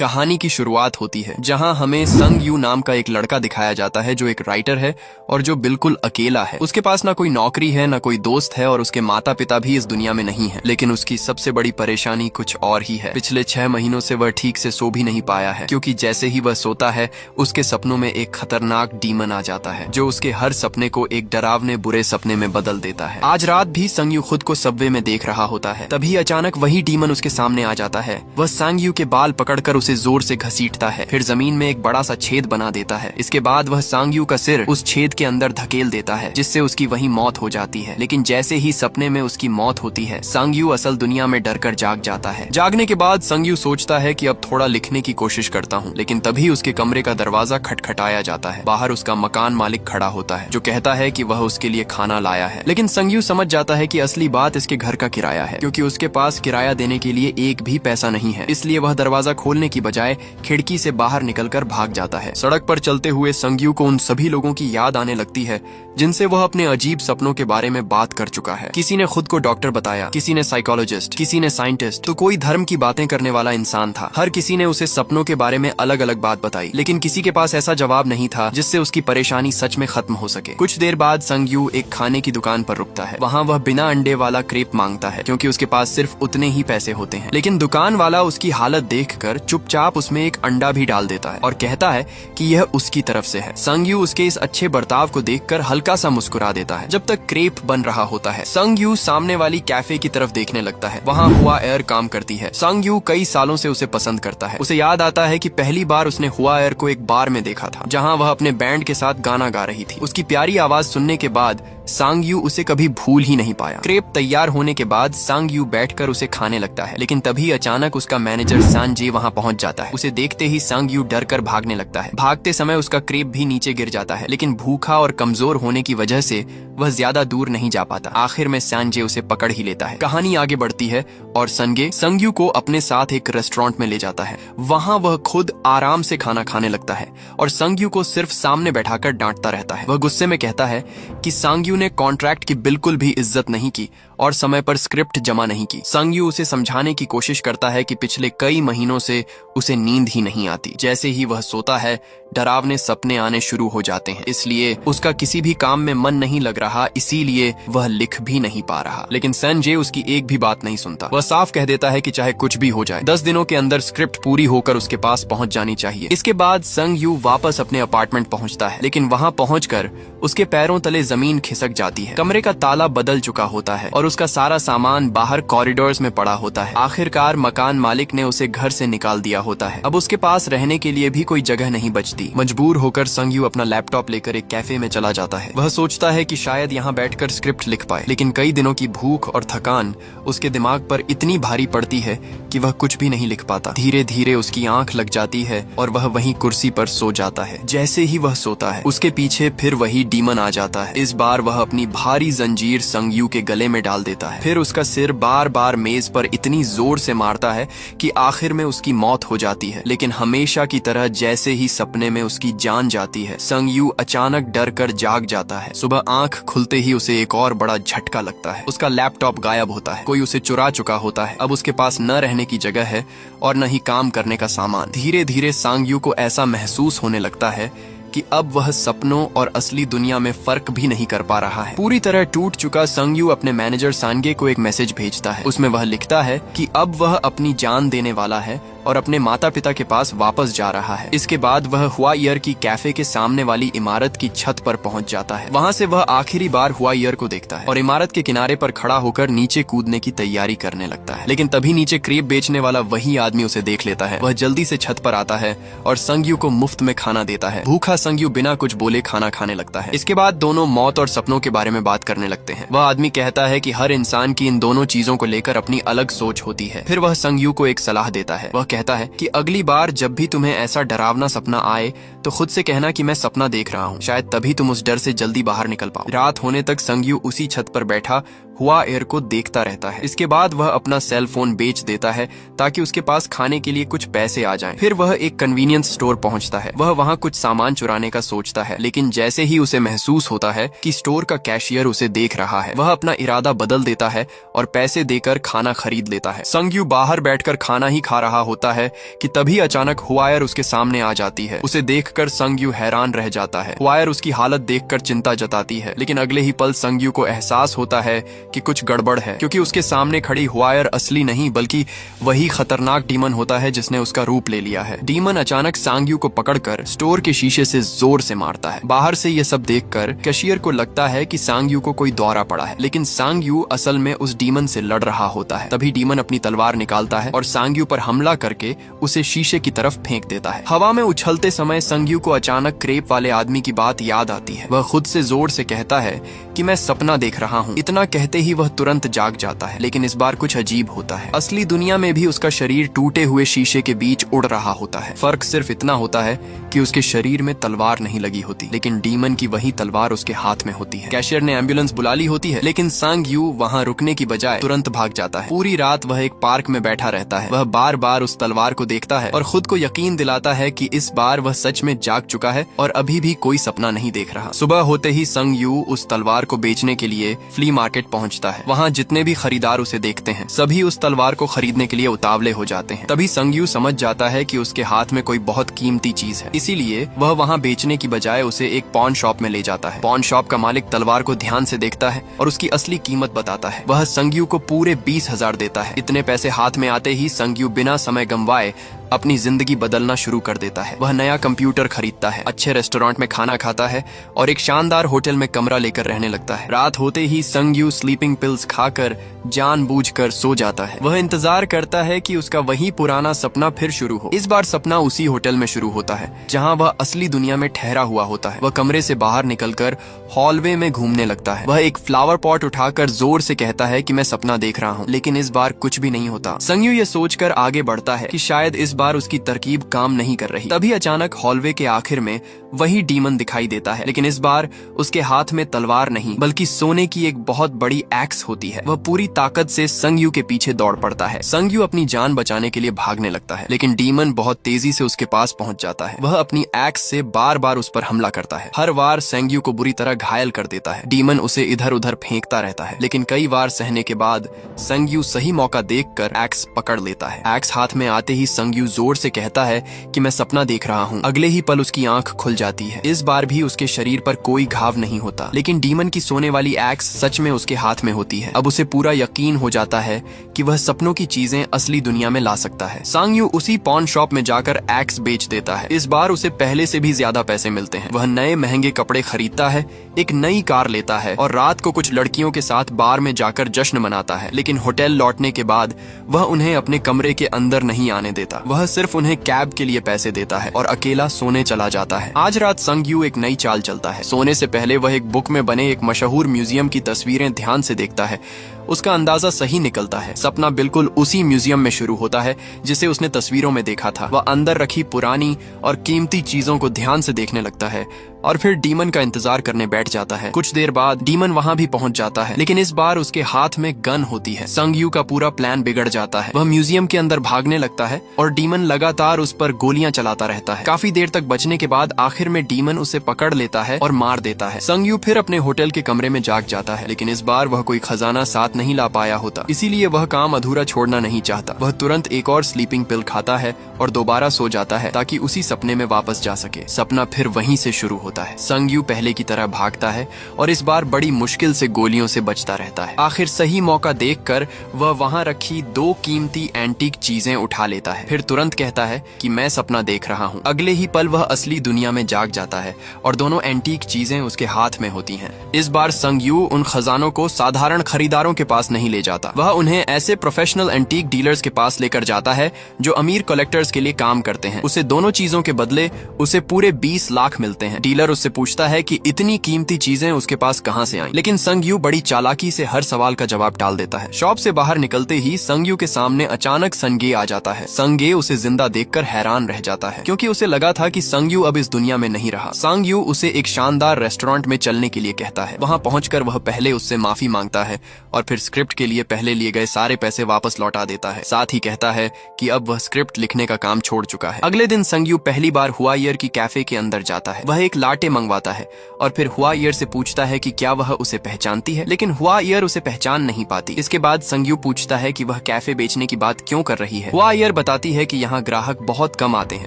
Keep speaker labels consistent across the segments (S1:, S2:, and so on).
S1: कहानी की शुरुआत होती है जहां हमें संग यू नाम का एक लड़का दिखाया जाता है जो एक राइटर है और जो बिल्कुल अकेला है। उसके पास ना कोई नौकरी है, ना कोई दोस्त है और उसके माता पिता भी इस दुनिया में नहीं है। लेकिन उसकी सबसे बड़ी परेशानी कुछ और ही है। पिछले 6 महीनों से वह ठीक से सो भी नहीं पाया है, क्योंकि जैसे ही वह सोता है उसके सपनों में एक खतरनाक डीमन आ जाता है जो उसके हर सपने को एक डरावने बुरे सपने में बदल देता है। आज रात भी संग यू खुद को सबवे में देख रहा होता है, तभी अचानक वही डीमन उसके सामने आ जाता है। वह संग यू के बाल पकड़कर उसे जोर से घसीटता है, फिर जमीन में एक बड़ा सा छेद बना देता है। इसके बाद वह सांग यू का सिर उस छेद के अंदर धकेल देता है, जिससे उसकी वहीं मौत हो जाती है। लेकिन जैसे ही सपने में उसकी मौत होती है, सांग यू असल दुनिया में डरकर जाग जाता है। जागने के बाद संग यू सोचता है कि अब थोड़ा लिखने की कोशिश करता हूँ, लेकिन तभी उसके कमरे का दरवाजा खटखटाया जाता है। बाहर उसका मकान मालिक खड़ा होता है, जो कहता है कि वह उसके लिए खाना लाया है। लेकिन संग यू समझ जाता है कि असली बात इसके घर का किराया है, क्योंकि उसके पास किराया देने के लिए एक भी पैसा नहीं है। इसलिए वह दरवाजा खोलने की बजाय खिड़की से बाहर निकलकर भाग जाता है। सड़क पर चलते हुए संग यू को उन सभी लोगों की याद आने लगती है जिनसे वह अपने अजीब सपनों के बारे में बात कर चुका है। किसी ने खुद को डॉक्टर बताया, किसी ने साइकोलॉजिस्ट, किसी ने साइंटिस्ट, तो कोई धर्म की बातें करने वाला इंसान था। हर किसी ने उसे सपनों के बारे में अलग अलग बात बताई, लेकिन किसी के पास ऐसा जवाब नहीं था जिससे उसकी परेशानी सच में खत्म हो सके। कुछ देर बाद संग यू एक खाने की दुकान पर रुकता है। वहाँ वह बिना अंडे वाला क्रेप मांगता है, क्योंकि उसके पास सिर्फ उतने ही पैसे होते हैं। लेकिन दुकान वाला उसकी हालत देखकर चुपचाप उसमें एक अंडा भी डाल देता है और कहता है कि यह उसकी तरफ से है। संग यू उसके इस अच्छे बर्ताव को देखकर हल्का सा मुस्कुरा देता है। जब तक क्रेप बन रहा होता है, संग यू सामने वाली कैफे की तरफ देखने लगता है। वहाँ हुआ एयर काम करती है। संग यू कई सालों से उसे पसंद करता है। उसे याद आता है कि पहली बार उसने हुआ एयर को एक बार में देखा था, जहाँ वह अपने बैंड के साथ गाना गा रही थी। उसकी प्यारी आवाज सुनने के बाद सांग यू उसे कभी भूल ही नहीं पाया। क्रेप तैयार होने के बाद सांग यू बैठकर उसे खाने लगता है, लेकिन तभी अचानक उसका मैनेजर सांजे वहां पहुंच जाता है। उसे देखते ही सांग यू डरकर भागने लगता है। भागते समय उसका क्रेप भी नीचे गिर जाता है, लेकिन भूखा और कमजोर होने की वजह से वह ज्यादा दूर नहीं जा पाता। आखिर में सांजे उसे पकड़ ही लेता है। कहानी आगे बढ़ती है और संगे संग यू को अपने साथ एक रेस्टोरेंट में ले जाता है। वहाँ वह खुद आराम से खाना खाने लगता है और संग यू को सिर्फ सामने बैठाकर डांटता रहता है। वह गुस्से में कहता है कि सांग यू ने कॉन्ट्रैक्ट की बिल्कुल भी इज्जत नहीं की और समय पर स्क्रिप्ट जमा नहीं की। संग यू उसे समझाने की कोशिश करता है कि पिछले कई महीनों से उसे नींद ही नहीं आती। जैसे ही वह सोता है, डरावने सपने आने शुरू हो जाते हैं। इसलिए उसका किसी भी काम में मन नहीं लग रहा, इसीलिए वह लिख भी नहीं पा रहा। लेकिन संजय उसकी एक भी बात नहीं सुनता। वह साफ कह देता है कि चाहे कुछ भी हो जाए, 10 दिनों के अंदर स्क्रिप्ट पूरी होकर उसके पास पहुंच जानी चाहिए। इसके बाद संग यू वापस अपने अपार्टमेंट पहुंचता है, लेकिन वहां पहुंचकर उसके पैरों तले जमीन खिसक जाती है। कमरे का ताला बदल चुका होता है और उसका सारा सामान बाहर कॉरिडोर्स में पड़ा होता है। आखिरकार मकान मालिक ने उसे घर से निकाल दिया होता है। अब उसके पास रहने के लिए भी कोई जगह नहीं बचती। मजबूर होकर संग यू अपना लैपटॉप लेकर एक कैफे में चला जाता है। वह सोचता है कि शायद यहाँ बैठकर स्क्रिप्ट लिख पाए, लेकिन कई दिनों की भूख और थकान उसके दिमाग पर इतनी भारी पड़ती है कि वह कुछ भी नहीं लिख पाता। धीरे धीरे उसकी आंख लग जाती है और वह वहीं कुर्सी पर सो जाता है। जैसे ही वह सोता है, उसके पीछे फिर वही डीमन आ जाता है। इस बार वह अपनी भारी जंजीर संग यू के गले में डाल देता है। फिर उसका सिर बार बार मेज पर इतनी जोर से मारता है कि आखिर में उसकी मौत हो जाती है। लेकिन हमेशा की तरह जैसे ही सपने में उसकी जान जाती है, संग यू अचानक डर कर जाग जाता है। सुबह आंख खुलते ही उसे एक और बड़ा झटका लगता है। उसका लैपटॉप गायब होता है। कोई उसे चुरा चुका होता है। अब उसके पास न रहने की जगह है और न ही काम करने का सामान। धीरे धीरे सांग यू को ऐसा महसूस होने लगता है कि अब वह सपनों और असली दुनिया में फर्क भी नहीं कर पा रहा है। पूरी तरह टूट चुका संग यू अपने मैनेजर सांगे को एक मैसेज भेजता है। उसमें वह लिखता है कि अब वह अपनी जान देने वाला है और अपने माता पिता के पास वापस जा रहा है। इसके बाद वह हुआ ईयर की कैफे के सामने वाली इमारत की छत पर पहुंच जाता है। वहां से वह आखिरी बार हुआ ईयर को देखता है और इमारत के किनारे पर खड़ा होकर नीचे कूदने की तैयारी करने लगता है। लेकिन तभी नीचे क्रेप बेचने वाला वही आदमी उसे देख लेता है। वह जल्दी से छत पर आता है और संग यू को मुफ्त में खाना देता है। भूखा संग यू बिना कुछ बोले खाना खाने लगता है। इसके बाद दोनों मौत और सपनों के बारे में बात करने लगते हैं। वह आदमी कहता है कि हर इंसान की इन दोनों चीजों को लेकर अपनी अलग सोच होती है। फिर वह संग यू को एक सलाह देता है। वह कहता है कि अगली बार जब भी तुम्हें ऐसा डरावना सपना आए, तो खुद से कहना कि मैं सपना देख रहा हूँ। शायद तभी तुम उस डर से जल्दी बाहर निकल पाओ। रात होने तक संग यू उसी छत पर बैठा हुआ एयर को देखता रहता है। इसके बाद वह अपना सेल फोन बेच देता है ताकि उसके पास खाने के लिए कुछ पैसे आ जाएं। फिर वह एक कन्वीनियंस स्टोर पहुंचता है। वह वहां कुछ सामान चुराने का सोचता है, लेकिन जैसे ही उसे महसूस होता है कि स्टोर का कैशियर उसे देख रहा है, वह अपना इरादा बदल देता है और पैसे देकर खाना खरीद लेता है। संग यू बाहर बैठकर खाना ही खा रहा होता है कि तभी अचानक हुआयर उसके सामने आ जाती है। उसे देखकर संग यू हैरान रह जाता है। हुआयर उसकी हालत देखकर चिंता जताती है, लेकिन अगले ही पल संग यू को एहसास होता है कि कुछ गड़बड़ है, क्योंकि उसके सामने खड़ी हुआयर असली नहीं बल्कि वही खतरनाक डीमन होता है जिसने उसका रूप ले लिया है। डीमन अचानक सांग यू को पकड़कर स्टोर के शीशे से जोर से मारता है। बाहर से यह सब देखकर कैशियर को लगता है कि सांग यू को कोई दौरा पड़ा है, लेकिन सांग यू असल में उस डीमन से लड़ रहा होता है। तभी डीमन अपनी तलवार निकालता है और सांग यू पर हमला करके उसे शीशे की तरफ फेंक देता है। हवा में उछलते समय संग यू को अचानक क्रेप वाले आदमी की बात याद आती है। वह खुद से जोर से कहता है कि मैं सपना देख रहा हूँ। इतना कहते ही वह तुरंत जाग जाता है, लेकिन इस बार कुछ अजीब होता है। असली दुनिया में भी उसका शरीर टूटे हुए शीशे के बीच उड़ रहा होता है। फर्क सिर्फ इतना होता है कि उसके शरीर में तलवार नहीं लगी होती, लेकिन डीमन की वही तलवार उसके हाथ में होती है। कैशियर ने एम्बुलेंस बुला ली होती है, लेकिन सांग यू वहाँ रुकने की बजाय तुरंत भाग जाता है। पूरी रात वह एक पार्क में बैठा रहता है। वह बार बार उस तलवार को देखता है और खुद को यकीन दिलाता है कि इस बार वह सच में जाग चुका है और अभी भी कोई सपना नहीं देख रहा। सुबह होते ही संग यू उस तलवार को बेचने के लिए फ्ली मार्केट पहुंचता है। वहाँ जितने भी खरीदार उसे देखते हैं सभी उस तलवार को खरीदने के लिए उतावले हो जाते हैं। तभी संग यू समझ जाता है कि उसके हाथ में कोई बहुत कीमती चीज है, इसीलिए वह वहाँ बेचने की बजाय उसे एक पॉन शॉप में ले जाता है। पॉन शॉप का मालिक तलवार को ध्यान से देखता है और उसकी असली कीमत बताता है। वह संग यू को पूरे 20,000 देता है। इतने पैसे हाथ में आते ही संग यू बिना समय गंवाए अपनी जिंदगी बदलना शुरू कर देता है। वह नया कंप्यूटर खरीदता है, अच्छे रेस्टोरेंट में खाना खाता है और एक शानदार होटल में कमरा लेकर रहने लगता है। रात होते ही संग यू स्लीपिंग पिल्स खाकर जानबूझकर सो जाता है। वह इंतजार करता है कि उसका वही पुराना सपना फिर शुरू हो। इस बार सपना उसी होटल में शुरू होता है जहां वह असली दुनिया में ठहरा हुआ होता है। वह कमरे से बाहर निकलकर हॉलवे में घूमने लगता है। वह एक फ्लावर पॉट उठाकर जोर से कहता है कि मैं सपना देख रहा हूँ, लेकिन इस बार कुछ भी नहीं होता। संग यू ये सोचकर आगे बढ़ता है कि शायद इस बार उसकी तरकीब काम नहीं कर रही। तभी अचानक हॉलवे के आखिर में वही डीमन दिखाई देता है, लेकिन इस बार उसके हाथ में तलवार नहीं बल्कि सोने की एक बहुत बड़ी एक्स होती है। वह पूरी ताकत से संग यू के पीछे दौड़ पड़ता है। संग यू अपनी जान बचाने के लिए भागने लगता है, लेकिन डीमन बहुत तेजी से उसके पास पहुंच जाता है। वह अपनी एक्स से बार बार उस पर हमला करता है। हर बार संग यू को बुरी तरह घायल कर देता है। डीमन उसे इधर उधर फेंकता रहता है, लेकिन कई बार सहने के बाद संग यू सही मौका देखकर एक्स पकड़ लेता है। एक्स हाथ में आते ही संग यू जोर से कहता है कि मैं सपना देख रहा हूँ। अगले ही पल उसकी आंख खुल जाती है। इस बार भी उसके शरीर पर कोई घाव नहीं होता, लेकिन डीमन की सोने वाली एक्स सच में उसके हाथ में होती है। अब उसे पूरा यकीन हो जाता है कि वह सपनों की चीजें असली दुनिया में ला सकता है। सांग यू उसी पॉन शॉप में जाकर एक्स बेच देता है। इस बार उसे पहले से भी ज्यादा पैसे मिलते हैं। वह नए महंगे कपड़े खरीदता है, एक नई कार लेता है और रात को कुछ लड़कियों के साथ बार में जाकर जश्न मनाता है। लेकिन होटल लौटने के बाद वह उन्हें अपने कमरे के अंदर नहीं आने देता। वह सिर्फ उन्हें कैब के लिए पैसे देता है और अकेला सोने चला जाता है। आज रात संग यू एक नई चाल चलता है। सोने से पहले वह एक बुक में बने एक मशहूर म्यूजियम की तस्वीरें ध्यान से देखता है। उसका अंदाजा सही निकलता है। सपना बिल्कुल उसी म्यूजियम में शुरू होता है जिसे उसने तस्वीरों में देखा था। वह अंदर रखी पुरानी और कीमती चीजों को ध्यान से देखने लगता है और फिर डीमन का इंतजार करने बैठ जाता है। कुछ देर बाद डीमन वहां भी पहुंच जाता है, लेकिन इस बार उसके हाथ में गन होती है। संग यू का पूरा प्लान बिगड़ जाता है। वह म्यूजियम के अंदर भागने लगता है और डीमन लगातार उस पर गोलियां चलाता रहता है। काफी देर तक बचने के बाद आखिर में डीमन उसे पकड़ लेता है और मार देता है। संग यू फिर अपने होटल के कमरे में जाग जाता है, लेकिन इस बार वह कोई खजाना साथ नहीं ला पाया होता, इसीलिए वह काम अधूरा छोड़ना नहीं चाहता। वह तुरंत एक और स्लीपिंग पिल खाता है और दोबारा सो जाता है ताकि उसी सपने में वापस जा सके। सपना फिर वहीं से शुरू होता है। संग यू पहले की तरह भागता है और इस बार बड़ी मुश्किल से गोलियों से बचता रहता है। आखिर सही मौका देखकर वह वहां रखी 2 कीमती एंटीक चीजें उठा लेता है। फिर तुरंत कहता है कि मैं सपना देख रहा हूँ। अगले ही पल वह असली दुनिया में जाग जाता है और दोनों एंटीक चीजें उसके हाथ में होती हैं। इस बार संग यू उन खजानों को साधारण खरीदारों के पास नहीं ले जाता। वह उन्हें ऐसे प्रोफेशनल एंटीक डीलर्स के पास लेकर जाता है जो अमीर कलेक्टर्स के लिए काम करते हैं। उसे दोनों चीजों के बदले उसे पूरे 20 लाख मिलते हैं। डीलर डीलर उससे पूछता है कि इतनी कीमती चीजें उसके पास कहां से आई, लेकिन संग यू बड़ी चालाकी से हर सवाल का जवाब टाल देता है। शॉप से बाहर निकलते ही संग यू के सामने अचानक संगे आ जाता है। संगे उसे जिंदा देखकर हैरान रह जाता है, क्योंकि उसे लगा था कि संग यू अब इस दुनिया में नहीं रहा। संग यू उसे एक शानदार रेस्टोरेंट में चलने के लिए कहता है। वहां पहुंचकर वह पहले उससे माफी मांगता है और फिर स्क्रिप्ट के लिए पहले लिए गए सारे पैसे वापस लौटा देता है। साथ ही कहता है कि अब वह स्क्रिप्ट लिखने का काम छोड़ चुका है। अगले दिन संग यू पहली बार हुआईयर की कैफे के अंदर जाता है। वह एक लाटे मंगवाता है और फिर हुआईयर से पूछता है कि क्या वह उसे पहचानती है, लेकिन हुआईयर उसे पहचान नहीं पाती। इसके बाद संग यू पूछता है कि वह कैफे बेचने की बात क्यों कर रही है। हुआईयर बताती है कि यहाँ ग्राहक बहुत कम आते हैं,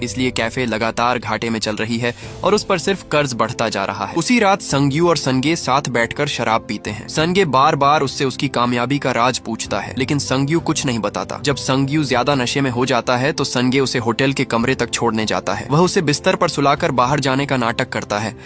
S1: इसलिए कैफे लगातार घाटे में चल रही है और उस पर सिर्फ कर्ज बढ़ता जा रहा है। उसी रात संग यू और संगे साथ बैठकर शराब पीते हैं। संगे बार बार उससे उसकी कामयाबी का राज पूछता है, लेकिन संग यू कुछ नहीं बताता। जब संग यू ज्यादा नशे में हो जाता है तो संगे उसे होटल के कमरे तक छोड़ने जाता है। वह उसे बिस्तर पर सुलाकर बाहर जाने का नाटक करता है,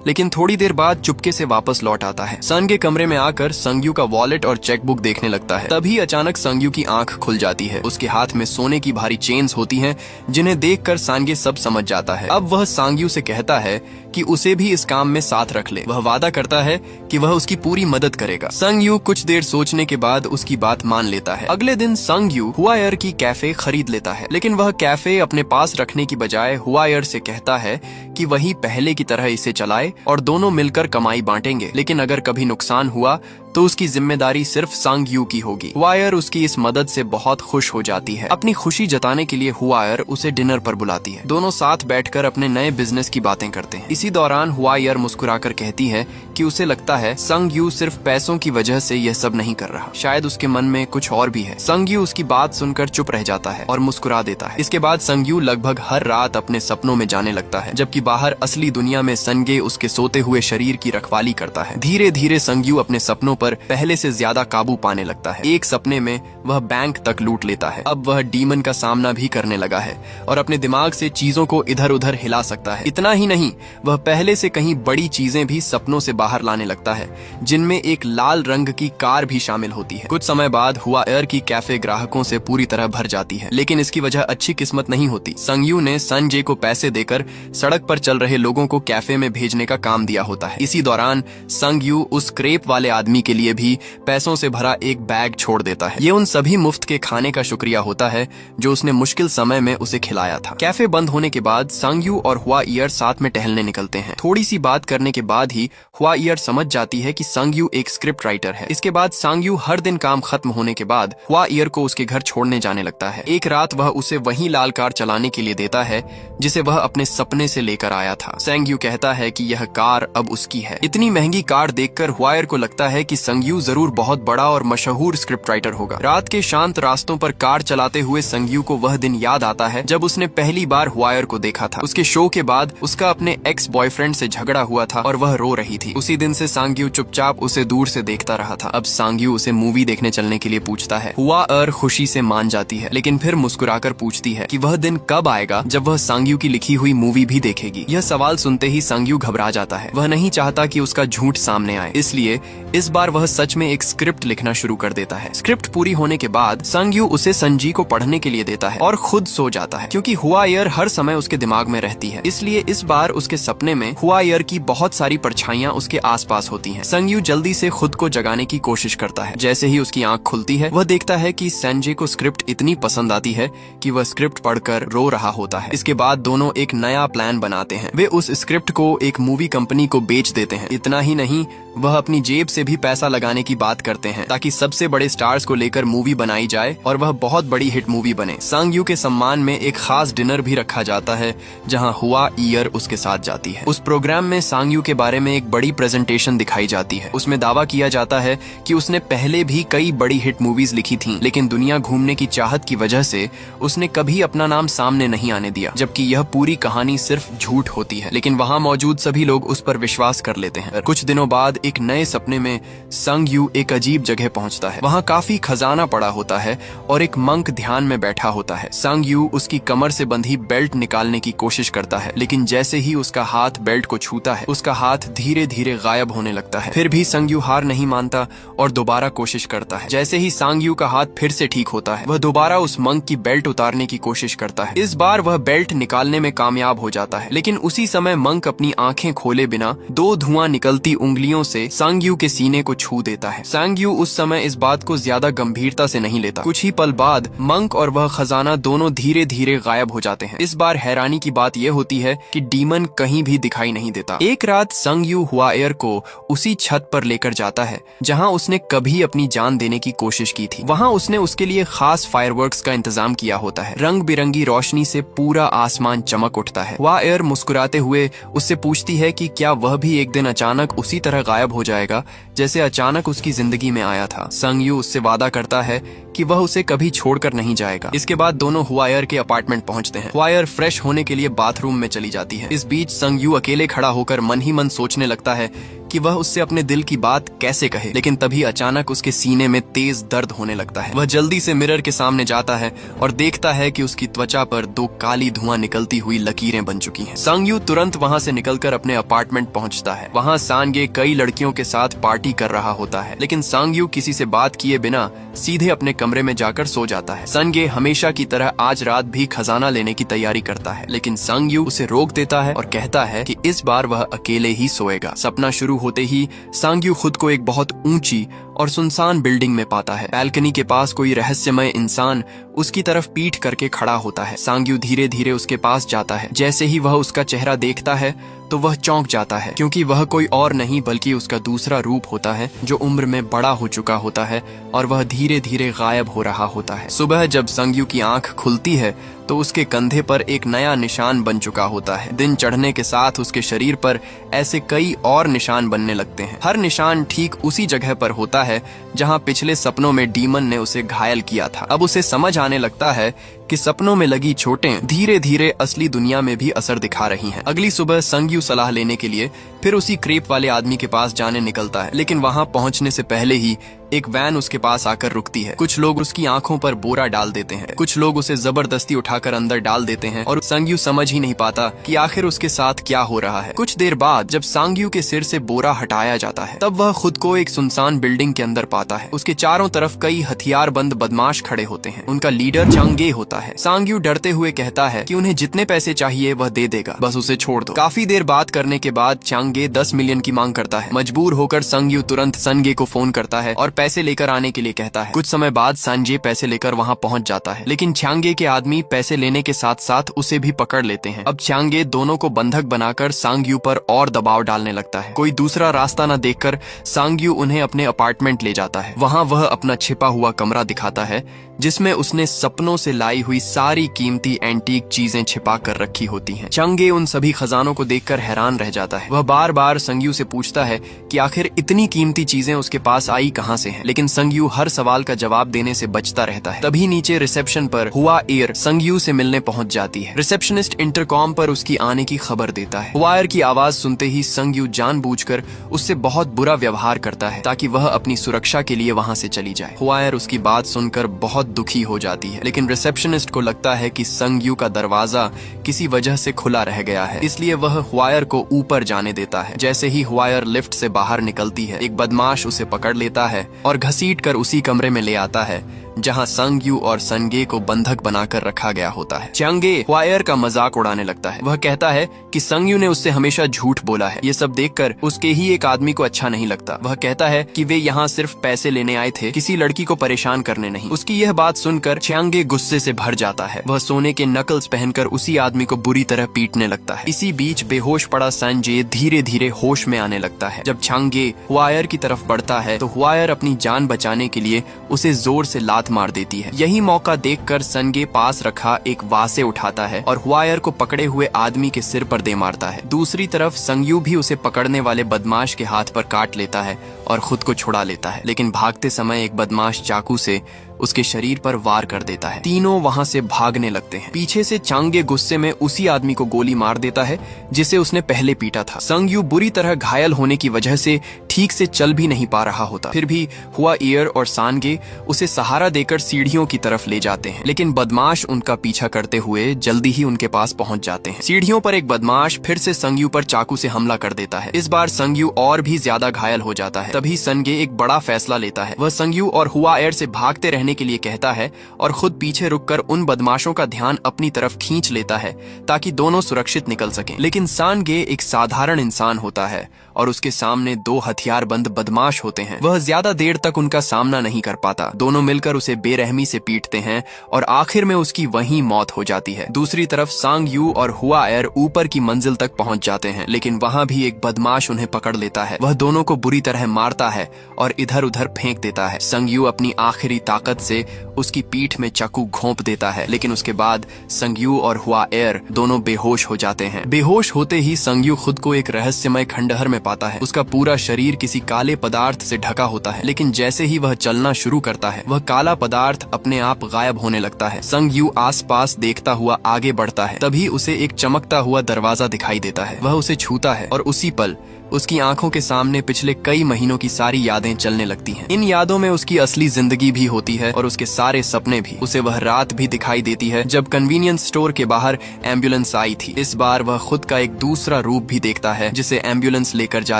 S1: लेकिन थोड़ी देर बाद चुपके से वापस लौट आता है। सन के कमरे में आकर संग यू का वॉलेट और चेकबुक देखने लगता है। तभी अचानक संग यू की आंख खुल जाती है। उसके हाथ में सोने की भारी चेन्स होती हैं, जिन्हें देखकर सांगे सब समझ जाता है। अब वह सांग यू से कहता है कि उसे भी इस काम में साथ रख ले। वह वादा करता है कि वह उसकी पूरी मदद करेगा। संग यू कुछ देर सोचने के बाद उसकी बात मान लेता है। अगले दिन संग यू हुआईयर की कैफे खरीद लेता है, लेकिन वह कैफे अपने पास रखने की बजाय हुआईयर से कहता है कि वही पहले की तरह इसे चलाए और दोनों मिलकर कमाई बांटेंगे। लेकिन अगर कभी नुकसान हुआ तो उसकी जिम्मेदारी सिर्फ संग यू की होगी। हुआईयर उसकी इस मदद से बहुत खुश हो जाती है। अपनी खुशी जताने के लिए हुआईयर उसे डिनर पर बुलाती है। दोनों साथ बैठकर अपने नए बिजनेस की बातें करते हैं। इसी दौरान हुआईयर मुस्कुराकर कहती है कि उसे लगता है संग यू सिर्फ पैसों की वजह से यह सब नहीं कर रहा, शायद उसके मन में कुछ और भी है। संग यू उसकी बात सुनकर चुप रह जाता है और मुस्कुरा देता है। इसके बाद संग यू लगभग हर रात अपने सपनों में जाने लगता है, जबकि बाहर असली दुनिया में संगे उसके सोते हुए शरीर की रखवाली करता है। धीरे धीरे संग यू अपने सपनों पर पहले से ज्यादा काबू पाने लगता है। एक सपने में वह बैंक तक लूट लेता है। अब वह डीमन का सामना भी करने लगा है और अपने दिमाग से चीजों को इधर उधर हिला सकता है। इतना ही नहीं, वह पहले से कहीं बड़ी चीजें भी सपनों से बाहर लाने लगता है, जिनमें एक लाल रंग की कार भी शामिल होती है। कुछ समय बाद हुआईयर की कैफे ग्राहकों से पूरी तरह भर जाती है, लेकिन इसकी वजह अच्छी किस्मत नहीं होती। संग यू ने संजय को पैसे देकर सड़क पर चल रहे लोगों को कैफे में भेजने का काम दिया होता है। इसी दौरान संग यू उस क्रेप वाले आदमी के लिए भी पैसों से भरा एक बैग छोड़ देता है। ये उन सभी मुफ्त के खाने का शुक्रिया होता है जो उसने मुश्किल समय में उसे खिलाया था। कैफे बंद होने के बाद संग यू और हुआईयर साथ में टहलने निकलते हैं। थोड़ी सी बात करने के बाद ही हुआईयर समझ जाती है कि संग यू एक स्क्रिप्ट राइटर है। इसके बाद संग यू हर दिन काम खत्म होने के बाद हुआईयर को उसके घर छोड़ने जाने लगता है। एक रात वह उसे वही लाल कार चलाने के लिए देता है जिसे वह अपने सपने से लेकर आया था। संग यू कहता है कि यह कार अब उसकी है। इतनी महंगी कार देखकर हुआईयर को लगता है कि संग यू जरूर बहुत बड़ा और मशहूर स्क्रिप्ट राइटर होगा। रात के शांत रास्तों पर कार चलाते हुए संग यू को वह दिन याद आता है जब उसने पहली बार हुआईयर को देखा था। उसके शो के बाद उसका अपने एक्स बॉयफ्रेंड से झगड़ा हुआ था और वह रो रही थी। उसी दिन से संग यू चुपचाप उसे दूर से देखता रहा था। अब संग यू उसे मूवी देखने चलने के लिए पूछता है। हुआईयर खुशी से मान जाती है, लेकिन फिर मुस्कुराकर पूछती है कि वह दिन कब आएगा जब वह संग यू की लिखी हुई मूवी भी देखेगी। यह सवाल सुनते ही संग यू घबरा जाता है। वह नहीं चाहता कि उसका झूठ सामने आए, इसलिए इस बार वह सच में एक स्क्रिप्ट लिखना शुरू कर देता है। स्क्रिप्ट पूरी होने के बाद संग यू उसे संजी को पढ़ने के लिए देता है और खुद सो जाता है, क्योंकि हुआईयर हर समय उसके दिमाग में रहती है। इसलिए इस बार उसके सपने में हुआईयर की बहुत सारी परछाइयां उसके आसपास होती हैं। संग यू जल्दी से खुद को जगाने की कोशिश करता है। जैसे ही उसकी आंख खुलती है, वह देखता है कि संजय को स्क्रिप्ट इतनी पसंद आती है कि वह स्क्रिप्ट पढ़कर रो रहा होता है। इसके बाद दोनों एक नया प्लान बनाते हैं। वे उस स्क्रिप्ट को एक मूवी कंपनी को बेच देते हैं। इतना ही नहीं, वह अपनी जेब से भी पैसा लगाने की बात करते हैं ताकि सबसे बड़े स्टार्स को लेकर मूवी बनाई जाए और वह बहुत बड़ी हिट मूवी बने। संग यू के सम्मान में एक खास डिनर भी रखा जाता है जहां हुआईयर उसके साथ जाती है। उस प्रोग्राम में संग यू के बारे में एक बड़ी प्रेजेंटेशन दिखाई जाती है। उसमें दावा किया जाता है कि उसने पहले भी कई बड़ी हिट मूवीज लिखी थीं, लेकिन दुनिया घूमने की चाहत की वजह से उसने कभी अपना नाम सामने नहीं आने दिया, जबकि यह पूरी कहानी सिर्फ झूठ होती है। लेकिन वहां मौजूद सभी लोग उस पर विश्वास कर लेते हैं। कुछ दिनों बाद एक नए सपने में संग यू एक अजीब जगह पहुंचता है। वहां काफी खजाना पड़ा होता है और एक मंक ध्यान में बैठा होता है। संग यू उसकी कमर से बंधी बेल्ट निकालने की कोशिश करता है, लेकिन जैसे ही उसका हाथ बेल्ट को छूता है, उसका हाथ धीरे धीरे गायब होने लगता है। फिर भी संग यू हार नहीं मानता और दोबारा कोशिश करता है। जैसे ही संग यू का हाथ फिर से ठीक होता है, वह दोबारा उस मंक की बेल्ट उतारने की कोशिश करता है। इस बार वह बेल्ट निकालने में कामयाब हो जाता है, लेकिन उसी समय मंक अपनी आंखें खोले बिना 2 धुआं निकलती उंगलियों से संग यू के सीने को छू देता है। संग यू उस समय इस बात को ज्यादा गंभीरता से नहीं लेता। कुछ ही पल बाद मंक और वह खजाना दोनों धीरे धीरे गायब हो जाते हैं। इस बार हैरानी की बात यह होती है कि डीमन कहीं भी दिखाई नहीं देता। एक रात संग यू हुआएर को उसी छत पर लेकर जाता है जहां उसने कभी अपनी जान देने की कोशिश की थी। वहां उसने उसके लिए खास फायरवर्क्स का इंतजाम किया होता है। रंग बिरंगी रोशनी से पूरा आसमान चमक उठता है। हुआएर मुस्कुराते हुए उससे पूछती है कि क्या वह भी एक दिन अचानक उसी तरह गायब हो जाएगा जैसे अचानक उसकी जिंदगी में आया था। संग यू उससे वादा करता है कि वह उसे कभी छोड़कर नहीं जाएगा। इसके बाद दोनों हुआयर के अपार्टमेंट पहुंचते हैं। हुआयर फ्रेश होने के लिए बाथरूम में चली जाती है। इस बीच संग यू अकेले खड़ा होकर मन ही मन सोचने लगता है कि वह उससे अपने दिल की बात कैसे कहे, लेकिन तभी अचानक उसके सीने में तेज दर्द होने लगता है। वह जल्दी से मिरर के सामने जाता है और देखता है कि उसकी त्वचा पर 2 काली धुआं निकलती हुई लकीरें बन चुकी हैं। संग यू तुरंत वहां से निकलकर अपने अपार्टमेंट पहुंचता है। वहां सांगे कई लड़कियों के साथ पार्टी कर रहा होता है, लेकिन संग यू किसी से बात किए बिना सीधे अपने कमरे में जाकर सो जाता है। संगे हमेशा की तरह आज रात भी खजाना लेने की तैयारी करता है, लेकिन संग यू उसे रोक देता है और कहता है कि इस बार वह अकेले ही सोएगा। सपना शुरू होते ही संग यू खुद को एक बहुत ऊंची और सुनसान बिल्डिंग में पाता है। बैल्कनी के पास कोई रहस्यमय इंसान उसकी तरफ पीठ करके खड़ा होता है। संग यू धीरे धीरे उसके पास जाता है। जैसे ही वह उसका चेहरा देखता है तो वह चौंक जाता है, क्योंकि वह कोई और नहीं बल्कि उसका दूसरा रूप होता है जो उम्र में बड़ा हो चुका होता है और वह धीरे धीरे गायब हो रहा होता है। सुबह जब संग यू की आंख खुलती है तो उसके कंधे पर एक नया निशान बन चुका होता है। दिन चढ़ने के साथ उसके शरीर पर ऐसे कई और निशान बनने लगते हैं। हर निशान ठीक उसी जगह पर होता है जहां पिछले सपनों में डीमन ने उसे घायल किया था। अब उसे समझ आने लगता है कि सपनों में लगी चोटें धीरे धीरे असली दुनिया में भी असर दिखा रही हैं। अगली सुबह संग यू सलाह लेने के लिए फिर उसी क्रेप वाले आदमी के पास जाने निकलता है, लेकिन वहां पहुंचने से पहले ही एक वैन उसके पास आकर रुकती है। कुछ लोग उसकी आंखों पर बोरा डाल देते हैं, कुछ लोग उसे जबरदस्ती उठाकर अंदर डाल देते हैं और संग यू समझ ही नहीं पाता कि आखिर उसके साथ क्या हो रहा है। कुछ देर बाद जब संग यू के सिर से बोरा हटाया जाता है, तब वह खुद को एक सुनसान बिल्डिंग के अंदर पाता है। उसके चारों तरफ कई हथियारबंद बदमाश खड़े होते हैं। उनका लीडर चांगे होता है। संग यू डरते हुए कहता है कि उन्हें जितने पैसे चाहिए वह दे देगा, बस उसे छोड़ दो। काफी देर बात करने के बाद चांगे 10 मिलियन की मांग करता है। मजबूर होकर संग यू तुरंत संगे को फोन करता है और पैसे लेकर आने के लिए कहता है। कुछ समय बाद संजय पैसे लेकर वहां पहुंच जाता है, लेकिन चांगे के आदमी पैसे लेने के साथ साथ उसे भी पकड़ लेते हैं। अब चांगे दोनों को बंधक बनाकर संग यू पर और दबाव डालने लगता है। कोई दूसरा रास्ता न देखकर संग यू उन्हें अपने अपार्टमेंट ले जाता है। वहां वह अपना छिपा हुआ कमरा दिखाता है जिसमें उसने सपनों से लाई हुई सारी कीमती एंटीक चीजें छिपा कर रखी होती हैं। चंगे उन सभी खजानों को देखकर हैरान रह जाता है। वह बार बार संग यू से पूछता है कि आखिर इतनी कीमती चीजें उसके पास आई कहां से हैं, लेकिन संग यू हर सवाल का जवाब देने से बचता रहता है। तभी नीचे रिसेप्शन पर हुआएर संग यू से मिलने पहुंच जाती है। रिसेप्शनिस्ट इंटरकॉम पर उसकी आने की खबर देता है। हुआएर की आवाज सुनते ही संग यू जानबूझकर उससे बहुत बुरा व्यवहार करता है ताकि वह अपनी सुरक्षा के लिए वहां से चली जाए। हुआएर उसकी बात सुनकर बहुत दुखी हो जाती है, लेकिन रिसेप्शनिस्ट को लगता है कि संग यू का दरवाजा किसी वजह से खुला रह गया है, इसलिए वह हुआएर को ऊपर जाने देता है। जैसे ही हुआएर लिफ्ट से बाहर निकलती है, एक बदमाश उसे पकड़ लेता है और घसीट कर उसी कमरे में ले आता है जहां संग यू और संगे को बंधक बनाकर रखा गया होता है। चांगे हुआएर का मजाक उड़ाने लगता है। वह कहता है कि संग यू ने उससे हमेशा झूठ बोला है। ये सब देखकर उसके ही एक आदमी को अच्छा नहीं लगता। वह कहता है कि वे यहाँ सिर्फ पैसे लेने आए थे, किसी लड़की को परेशान करने नहीं। उसकी यह बात सुनकर चांगे गुस्से से भर जाता है। वह सोने के नकल्स पहनकर उसी आदमी को बुरी तरह पीटने लगता है। इसी बीच बेहोश पड़ा संजय धीरे धीरे होश में आने लगता है। जब चांगे हुआएर की तरफ बढ़ता है तो हुआएर अपनी जान बचाने के लिए उसे जोर से लात मार देती है। यही मौका देखकर संगे पास रखा एक वासे उठाता है और हुआएर को पकड़े हुए आदमी के सिर पर दे मारता है। दूसरी तरफ संग यू भी उसे पकड़ने वाले बदमाश के हाथ पर काट लेता है और खुद को छुड़ा लेता है, लेकिन भागते समय एक बदमाश चाकू से उसके शरीर पर वार कर देता है। तीनों वहां से भागने लगते हैं। पीछे से चांगे गुस्से में उसी आदमी को गोली मार देता है जिसे उसने पहले पीटा था। संग यू बुरी तरह घायल होने की वजह से ठीक से चल भी नहीं पा रहा होता। फिर भी हुआ ईयर और सांगे उसे सहारा देकर सीढ़ियों की तरफ ले जाते हैं, लेकिन बदमाश उनका पीछा करते हुए जल्दी ही उनके पास पहुंच जाते हैं। सीढ़ियों पर एक बदमाश फिर से संगयू पर चाकू से हमला कर देता है। इस बार संगयू और भी ज्यादा घायल हो जाता है। तभी सनगे एक बड़ा फैसला लेता है। वह संगयू और हुआ एयर से भागते रहने के लिए कहता है और खुद पीछे रुककर उन बदमाशों का ध्यान अपनी तरफ खींच लेता है ताकि दोनों सुरक्षित निकल सकें। लेकिन सांगे एक साधारण इंसान होता है और उसके सामने दो हथियारबंद बदमाश होते हैं। वह ज्यादा देर तक उनका सामना नहीं कर पाता। दोनों मिलकर उसे बेरहमी से पीटते हैं और आखिर में उसकी वहीं मौत हो जाती है। दूसरी तरफ सांग यू और हुआ एयर ऊपर की मंजिल तक पहुंच जाते हैं, लेकिन वहां भी एक बदमाश उन्हें पकड़ लेता है। वह दोनों को बुरी तरह मारता है और इधर उधर फेंक देता है। संग यू अपनी आखिरी ताकत से उसकी पीठ में चाकू घोंप देता है, लेकिन उसके बाद संग यू और हुआ एयर दोनों बेहोश हो जाते हैं। बेहोश होते ही संग यू खुद को एक रहस्यमय खंडहर में पाता है। उसका पूरा शरीर किसी काले पदार्थ से ढका होता है, लेकिन जैसे ही वह चलना शुरू करता है वह काला पदार्थ अपने आप गायब होने लगता है। संग यू आसपास देखता हुआ आगे बढ़ता है। तभी उसे एक चमकता हुआ दरवाजा दिखाई देता है। वह उसे छूता है और उसी पल उसकी आंखों के सामने पिछले कई महीनों की सारी यादें चलने लगती हैं। इन यादों में उसकी असली जिंदगी भी होती है और उसके सारे सपने भी। उसे वह रात भी दिखाई देती है जब कन्वीनियंस स्टोर के बाहर एम्बुलेंस आई थी। इस बार वह खुद का एक दूसरा रूप भी देखता है जिसे एम्बुलेंस लेकर जा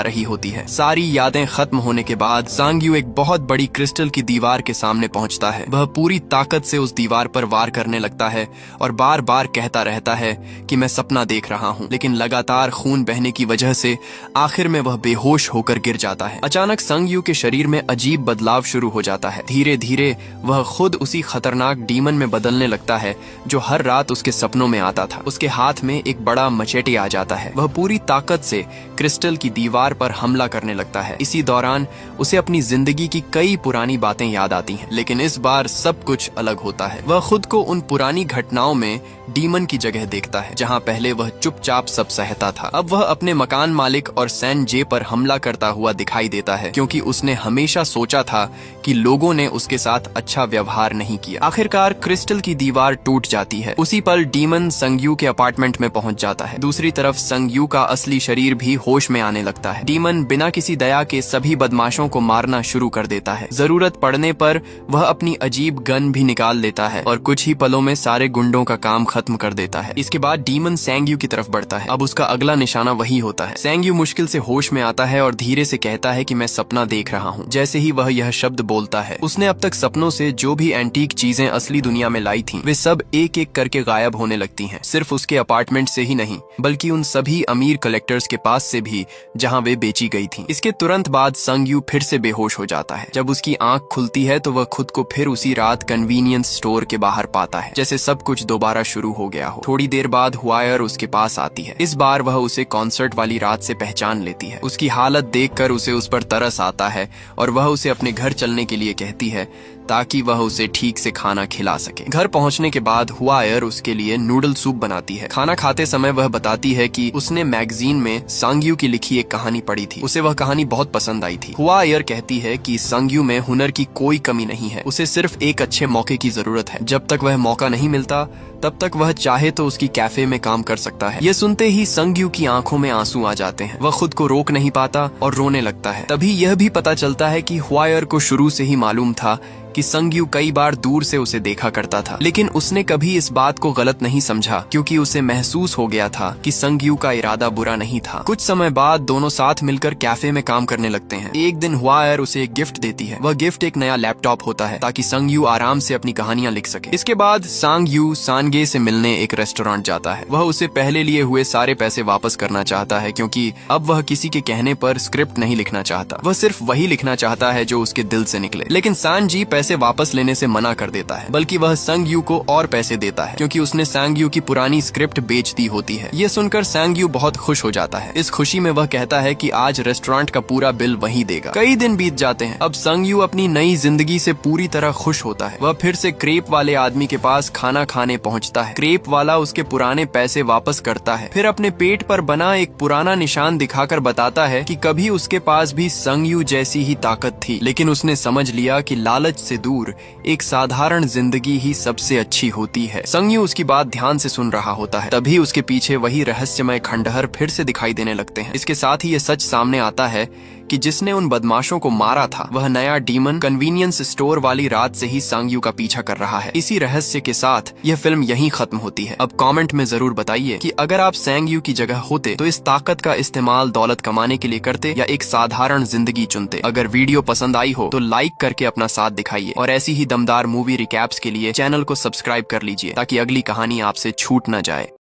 S1: रही होती है। सारी यादें खत्म होने के बाद सांग यू एक बहुत बड़ी क्रिस्टल की दीवार के सामने पहुंचता है। वह पूरी ताकत से उस दीवार पर वार करने लगता है और बार बार कहता रहता है कि मैं सपना देख रहा हूँ, लेकिन लगातार खून बहने की वजह से आखिर में वह बेहोश होकर गिर जाता है। अचानक संग यू के शरीर में अजीब बदलाव शुरू हो जाता है। धीरे धीरे वह खुद उसी खतरनाक डीमन में बदलने लगता है जो हर रात उसके सपनों में आता था। उसके हाथ में एक बड़ा मचेटे आ जाता है। वह पूरी ताकत से क्रिस्टल की दीवार पर हमला करने लगता है। इसी दौरान उसे अपनी जिंदगी की कई पुरानी बातें याद आती हैं, लेकिन इस बार सब कुछ अलग होता है। वह खुद को उन पुरानी घटनाओं में डीमन की जगह देखता है जहाँ पहले वह चुपचाप सब सहता था। अब वह अपने मकान मालिक और सैन जे पर हमला करता हुआ दिखाई देता है, क्योंकि उसने हमेशा सोचा था कि लोगों ने उसके साथ अच्छा व्यवहार नहीं किया। आखिरकार क्रिस्टल की दीवार टूट जाती है। उसी पल डीमन संग यू के अपार्टमेंट में पहुंच जाता है। दूसरी तरफ संग यू का असली शरीर भी होश में आने लगता है। डीमन बिना किसी दया के सभी बदमाशों को मारना शुरू कर देता है। जरूरत पड़ने पर वह अपनी अजीब गन भी निकाल लेता है और कुछ ही पलों में सारे गुंडों का काम खत्म कर देता है। इसके बाद डीमन सैंग यू की तरफ बढ़ता है। अब उसका अगला निशाना वही होता है। सैंग यू मुश्किल से होश में आता है और धीरे से कहता है कि मैं सपना देख रहा हूँ। जैसे ही वह यह शब्द बोलता है, उसने अब तक सपनों से जो भी एंटीक चीजें असली दुनिया में लाई थीं, वे सब एक एक करके गायब होने लगती हैं। सिर्फ उसके अपार्टमेंट से ही नहीं, बल्कि उन सभी अमीर कलेक्टर्स के पास से भी जहाँ वे बेची गई थीं। इसके तुरंत बाद संग यू फिर से बेहोश हो जाता है। जब उसकी आंख खुलती है तो वह खुद को फिर उसी रात कन्वीनियंस स्टोर के बाहर पाता है, जैसे सब कुछ दोबारा शुरू हो गया हो। थोड़ी देर बाद हुआयर उसके पास आती है। इस बार वह उसे कॉन्सर्ट वाली रात से पहचान लेती है। उसकी हालत देखकर उसे उस पर तरस आता है और वह उसे अपने घर चलने के लिए कहती है ताकि वह उसे ठीक से खाना खिला सके। घर पहुंचने के बाद हुआयर उसके लिए नूडल सूप बनाती है। खाना खाते समय वह बताती है कि उसने मैगजीन में सांग यू की लिखी एक कहानी पढ़ी थी। उसे वह कहानी बहुत पसंद आई थी। हुआयर कहती है कि सांग यू में हुनर की कोई कमी नहीं है, उसे सिर्फ एक अच्छे मौके की जरूरत है। जब तक वह मौका नहीं मिलता तब तक वह चाहे तो उसकी कैफे में काम कर सकता है। ये सुनते ही संग यू की आंखों में आंसू आ जाते हैं। वह खुद को रोक नहीं पाता और रोने लगता है। तभी यह भी पता चलता है कि हुआयर को शुरू से ही मालूम था कि संग यू कई बार दूर से उसे देखा करता था, लेकिन उसने कभी इस बात को गलत नहीं समझा, क्योंकि उसे महसूस हो गया था कि संग यू का इरादा बुरा नहीं था। कुछ समय बाद दोनों साथ मिलकर कैफे में काम करने लगते हैं। एक दिन हुआयर उसे एक गिफ्ट देती है। वह गिफ्ट एक नया लैपटॉप होता है ताकि संग यू आराम से अपनी कहानियां लिख सके। इसके बाद सांग यू सांगे से मिलने एक रेस्टोरेंट जाता है। वह उसे पहले लिए हुए सारे पैसे वापस करना चाहता है, क्योंकि अब वह किसी के कहने पर स्क्रिप्ट नहीं लिखना चाहता। वह सिर्फ वही लिखना चाहता है जो उसके दिल से निकले। लेकिन सांग जी पैसे वापस लेने से मना कर देता है, बल्कि वह संग यू को और पैसे देता है, क्योंकि उसने सांग यू की पुरानी स्क्रिप्ट बेच दी होती है। ये सुनकर सांग यू बहुत खुश हो जाता है। इस खुशी में वह कहता है कि आज रेस्टोरेंट का पूरा बिल वही देगा। कई दिन बीत जाते हैं। अब संग यू अपनी नई जिंदगी से पूरी तरह खुश होता है। वह फिर से क्रेप वाले आदमी के पास खाना खाने पहुंचता है। क्रेप वाला उसके पुराने पैसे वापस करता है, फिर अपने पेट पर बना एक पुराना निशान दिखाकर बताता है कि कभी उसके पास भी संग यू जैसी ही ताकत थी, लेकिन उसने समझ लिया कि लालच से दूर एक साधारण जिंदगी ही सबसे अच्छी होती है। संग यू उसकी बात ध्यान से सुन रहा होता है, तभी उसके पीछे वही रहस्यमय खंडहर फिर से दिखाई देने लगते हैं। इसके साथ ही ये सच सामने आता है कि जिसने उन बदमाशों को मारा था वह नया डीमन कन्वीनियंस स्टोर वाली रात से ही सांग यू का पीछा कर रहा है। इसी रहस्य के साथ यह फिल्म यहीं खत्म होती है। अब कमेंट में जरूर बताइए कि अगर आप सांग यू की जगह होते तो इस ताकत का इस्तेमाल दौलत कमाने के लिए करते या एक साधारण जिंदगी चुनते। अगर वीडियो पसंद आई हो तो लाइक करके अपना साथ दिखाइए और ऐसी ही दमदार मूवी रिकैप्स के लिए चैनल को सब्सक्राइब कर लीजिए ताकि अगली कहानी आपसे छूट न जाए।